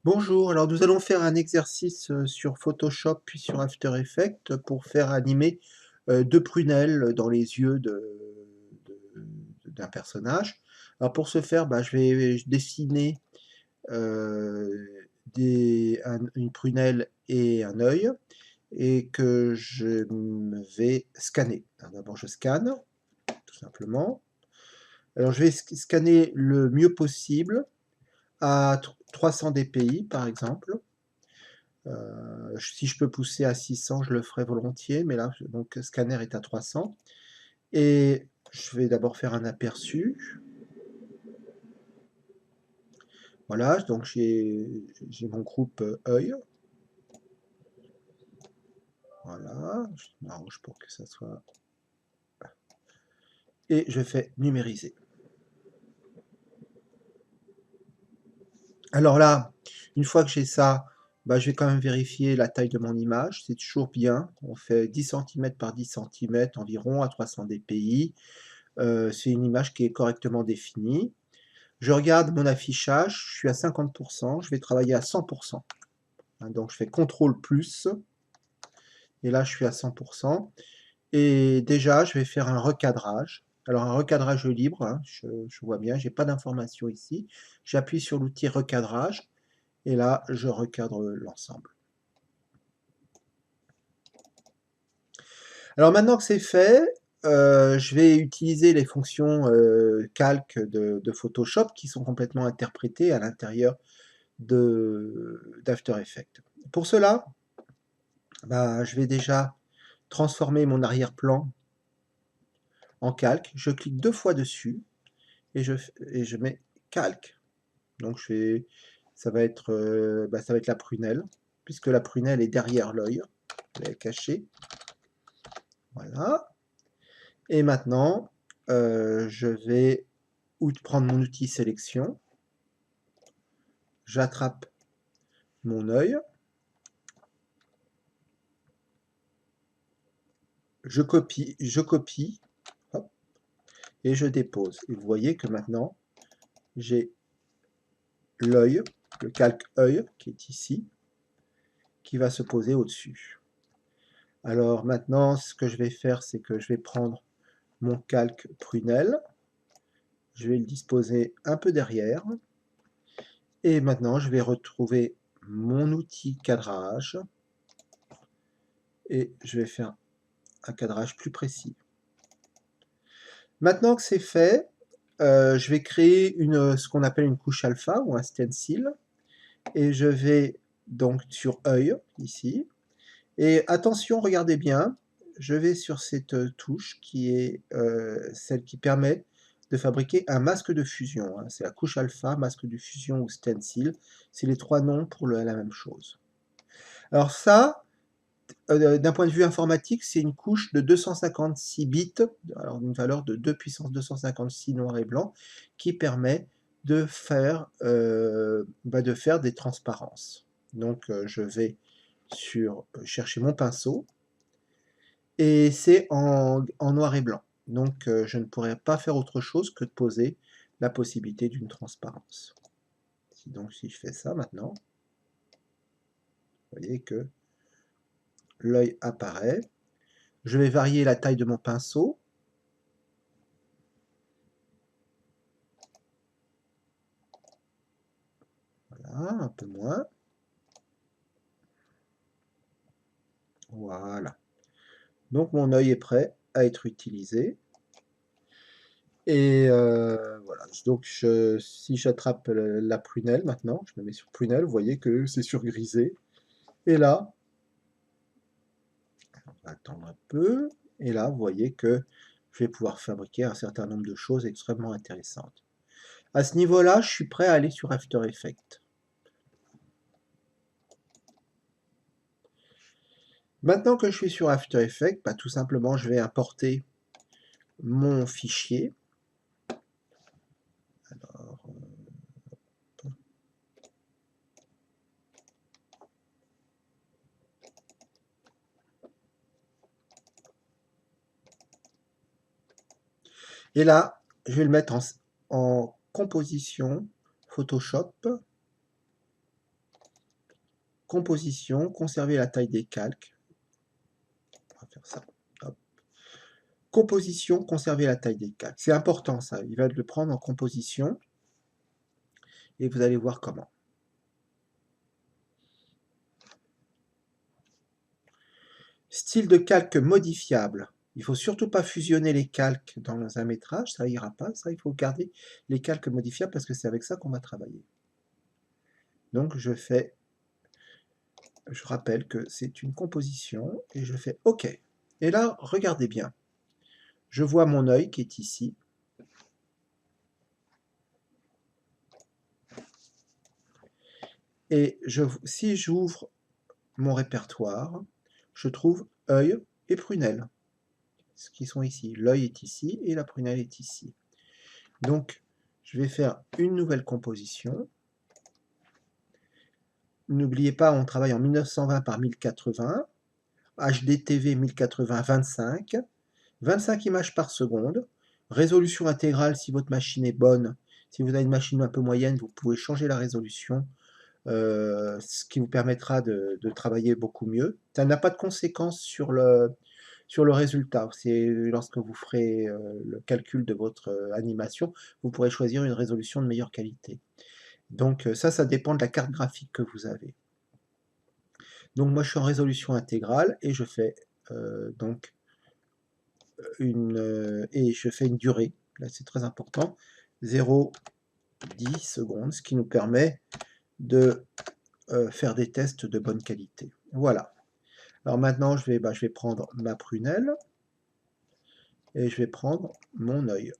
Bonjour, alors nous allons faire un exercice sur Photoshop puis sur After Effects pour faire animer deux prunelles dans les yeux d'un personnage. Alors pour ce faire, bah, je vais dessiner euh, une prunelle et un œil et que je vais scanner. Alors, d'abord je scanne, tout simplement. Alors je vais scanner le mieux possible à 300 dpi par exemple. Si je peux pousser à 600, je le ferai volontiers, mais là, donc scanner est à 300. Et je vais d'abord faire un aperçu. Voilà, donc j'ai mon groupe œil. Voilà, je m'arrange pour que ça soit. Et je fais numériser. Alors là, une fois que j'ai ça, bah, je vais quand même vérifier la taille de mon image. C'est toujours bien. On fait 10 cm par 10 cm environ à 300 dpi. C'est une image qui est correctement définie. Je regarde mon affichage, je suis à 50%, je vais travailler à 100%. Donc je fais CTRL plus, et là je suis à 100%. Et déjà, je vais faire un recadrage. Alors un recadrage libre, hein, je vois bien, j'ai pas d'information ici. J'appuie sur l'outil recadrage, et là je recadre l'ensemble. Alors maintenant que c'est fait, je vais utiliser les fonctions calque de Photoshop qui sont complètement interprétées à l'intérieur d'After Effects. Pour cela, bah, je vais déjà transformer mon arrière-plan en calque. Je clique deux fois dessus et je mets calque. Donc ça va être la prunelle, puisque la prunelle est derrière l'œil, elle est cachée. Voilà. Et maintenant, je vais prendre mon outil sélection. J'attrape mon œil. Je copie, hop, et je dépose. Et vous voyez que maintenant, j'ai l'œil, le calque œil qui est ici, qui va se poser au-dessus. Alors maintenant, ce que je vais faire, c'est que je vais prendre mon calque prunelle, je vais le disposer un peu derrière, et maintenant je vais retrouver mon outil cadrage, et je vais faire un cadrage plus précis. Maintenant que c'est fait, je vais créer ce qu'on appelle une couche alpha ou un stencil, et je vais donc sur œil, ici, et attention, regardez bien, je vais sur cette touche qui est celle qui permet de fabriquer un masque de fusion. Hein. C'est la couche alpha, masque de fusion ou stencil. C'est les trois noms pour la même chose. Alors ça, d'un point de vue informatique, c'est une couche de 256 bits, alors une valeur de 2 puissance 256 noir et blanc, qui permet de faire des transparences. Donc je vais chercher mon pinceau, et c'est en noir et blanc. Donc je ne pourrais pas faire autre chose que de poser la possibilité d'une transparence. Donc si je fais ça maintenant, vous voyez que l'œil apparaît. Je vais varier la taille de mon pinceau. Voilà, un peu moins. Voilà. Donc mon œil est prêt à être utilisé. Et voilà, donc si j'attrape la prunelle maintenant, je me mets sur prunelle, vous voyez que c'est surgrisé. Et là, on va attendre un peu, et là, vous voyez que je vais pouvoir fabriquer un certain nombre de choses extrêmement intéressantes. À ce niveau-là, je suis prêt à aller sur After Effects. Maintenant que je suis sur After Effects, bah, tout simplement, je vais importer mon fichier. Alors, et là, je vais le mettre en composition Photoshop. composition, conserver la taille des calques. On va faire ça. Hop. Composition, conserver la taille des calques. C'est important ça, il va le prendre en composition et vous allez voir comment. Style de calque modifiable. Il ne faut surtout pas fusionner les calques dans un métrage, ça ira pas. Ça, il faut garder les calques modifiables parce que c'est avec ça qu'on va travailler. Donc je rappelle que c'est une composition et je fais OK. Et là, regardez bien. Je vois mon œil qui est ici. Et si j'ouvre mon répertoire, je trouve œil et prunelle, ce qui sont ici. L'œil est ici et la prunelle est ici. Donc, je vais faire une nouvelle composition. N'oubliez pas, on travaille en 1920 par 1080, HDTV 1080 25, 25 images par seconde, résolution intégrale si votre machine est bonne. Si vous avez une machine un peu moyenne, vous pouvez changer la résolution, ce qui vous permettra de travailler beaucoup mieux. Ça n'a pas de conséquence sur le résultat. C'est lorsque vous ferez le calcul de votre animation, vous pourrez choisir une résolution de meilleure qualité. Donc ça dépend de la carte graphique que vous avez. Donc moi je suis en résolution intégrale et je fais et je fais une durée, là c'est très important, 0,10 secondes, ce qui nous permet de faire des tests de bonne qualité. Voilà. Alors maintenant je vais prendre ma prunelle et je vais prendre mon œil.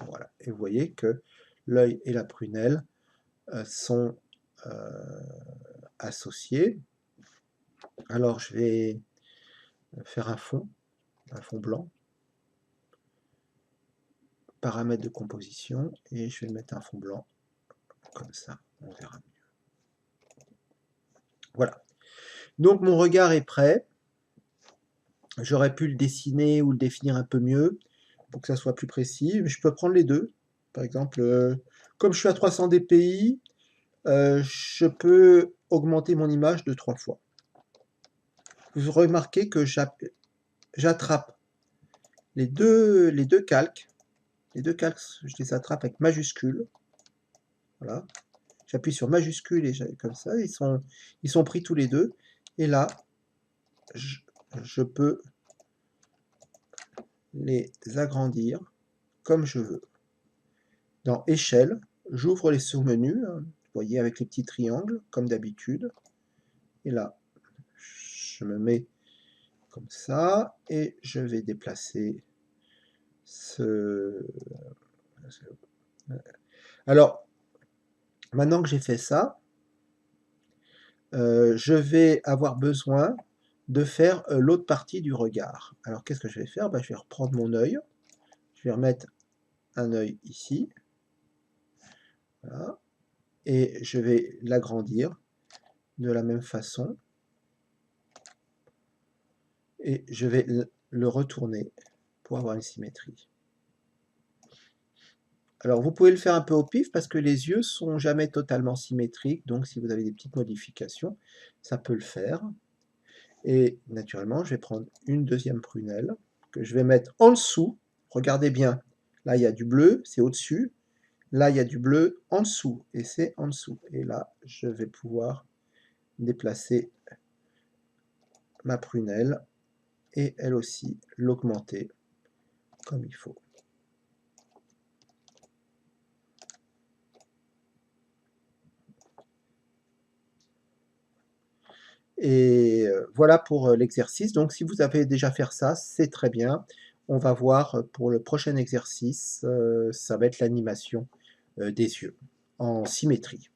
Voilà. Et vous voyez que l'œil et la prunelle sont associés. Alors je vais faire un fond blanc, paramètres de composition, et je vais mettre un fond blanc comme ça, on verra mieux. Voilà. Donc mon regard est prêt. J'aurais pu le dessiner ou le définir un peu mieux pour que ça soit plus précis, mais je peux prendre les deux. Par exemple, comme je suis à 300 dpi, je peux augmenter mon image de 3 fois. Vous remarquez que j'attrape les deux calques. Les deux calques, je les attrape avec majuscule. Voilà. J'appuie sur majuscule et comme ça, ils sont pris tous les deux. Et là, je peux les agrandir comme je veux. Dans échelle, j'ouvre les sous-menus, hein, vous voyez, avec les petits triangles, comme d'habitude. Et là, je me mets comme ça, et je vais déplacer Alors, maintenant que j'ai fait ça, je vais avoir besoin de faire l'autre partie du regard. Alors, qu'est-ce que je vais faire? Je vais reprendre mon œil, je vais remettre un œil ici, voilà, et je vais l'agrandir de la même façon, et je vais le retourner pour avoir une symétrie. Alors vous pouvez le faire un peu au pif parce que les yeux sont jamais totalement symétriques, donc si vous avez des petites modifications, ça peut le faire. Et naturellement, je vais prendre une deuxième prunelle que je vais mettre en dessous. Regardez bien, là il y a du bleu, c'est au-dessus. Là il y a du bleu en dessous, et c'est en dessous. Et là, je vais pouvoir déplacer ma prunelle et elle aussi l'augmenter comme il faut. Et voilà pour l'exercice. Donc si vous avez déjà fait ça, c'est très bien. On va voir pour le prochain exercice, ça va être l'animation des yeux en symétrie.